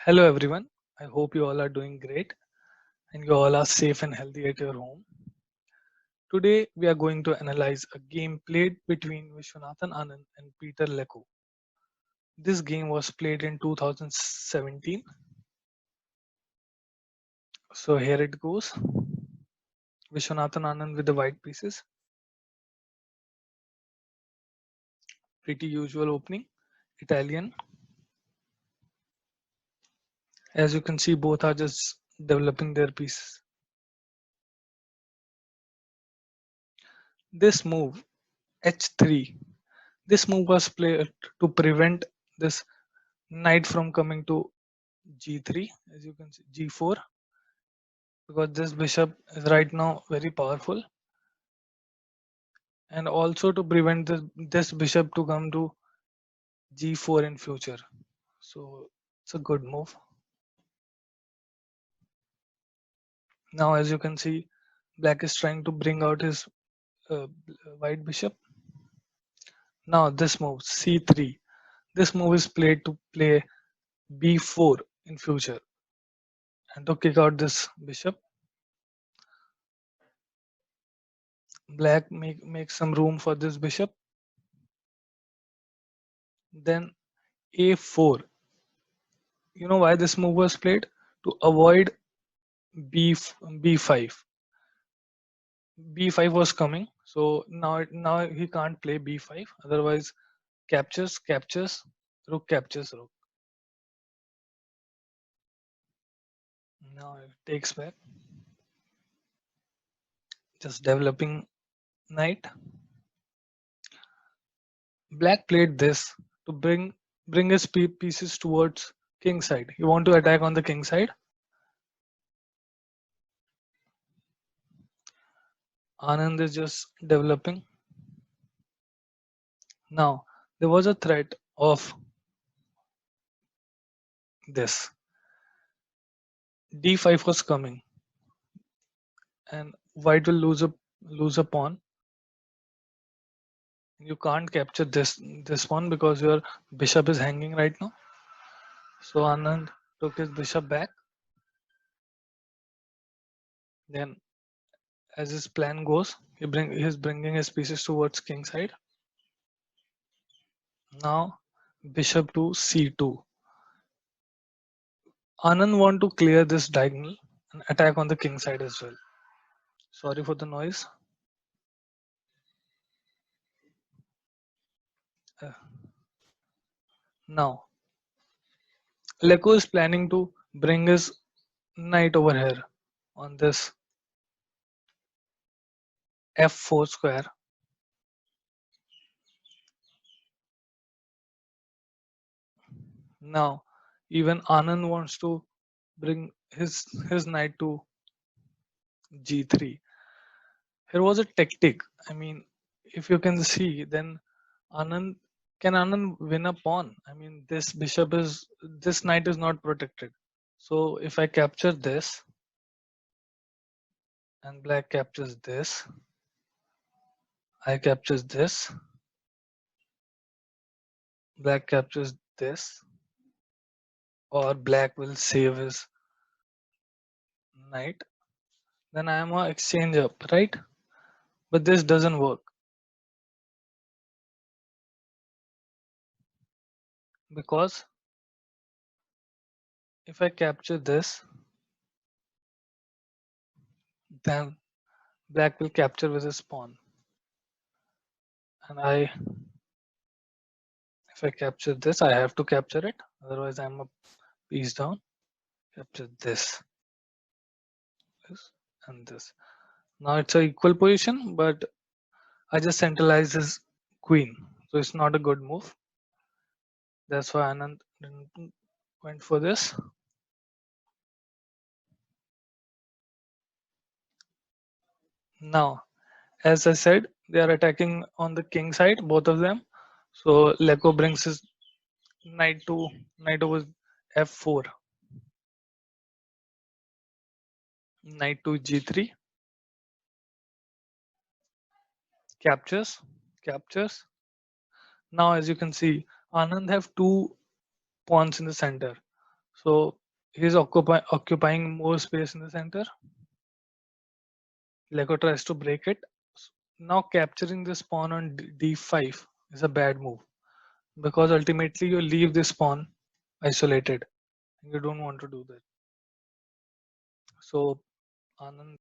Hello everyone. I hope you all are doing great and you all are safe and healthy at your home. Today we are going to analyze a game played between Vishwanathan Anand and Peter Lecco. This game was played in 2017. So here it goes. Vishwanathan Anand with the white pieces. Pretty usual opening. Italian. As you can see, both are just developing their pieces. This move, h3. This move was played to prevent this knight from coming to g3, as you can see, g4, because this bishop is right now very powerful, and also to prevent this bishop to come to g4 in future. So it's a good move. Now as you can see, black is trying to bring out his white bishop. Now this move c3, this move is played to play b4 in future and to kick out this bishop. Black make some room for this bishop. Then a4. You know why this move was played? To avoid b5. b5 was coming, so now he can't play b5. Otherwise, captures, rook captures rook. Now it takes back, just developing knight. Black played this to bring his pieces towards king side. You want to attack on the king side. Anand is just developing. Now there was a threat of this. d5 was coming, and white will lose a pawn. You can't capture this pawn because your bishop is hanging right now. So Anand took his bishop back. Then, as his plan goes, he's bringing his pieces towards king side. Now bishop to c2. Anand want to clear this diagonal and attack on the king side as well. Sorry for the noise. Uh, Now Lecco is planning to bring his knight over here on this f4 square. Now even Anand wants to bring his knight to g3. Here was a tactic. I mean, if you can see, then Anand can Anand win a pawn? I mean, this knight is not protected. So if I capture this and black captures this, I captures this, black captures this, or black will save his knight, then I am a exchange up, right? But this doesn't work because if I capture this, then black will capture with his pawn, and if I capture this, I have to capture it, otherwise I'm a piece down. Capture this and this. Now it's a equal position, but I just centralize his queen, so it's not a good move. That's why Anand didn't went for this. Now, as I said, they are attacking on the king side, both of them. So Lecco brings his knight over f4, knight to g3, captures. Now, as you can see, Anand have two pawns in the center. So he's occupying more space in the center. Leko tries to break it. Now capturing this pawn on d5 is a bad move, because ultimately you leave this pawn isolated. You don't want to do that. So Anand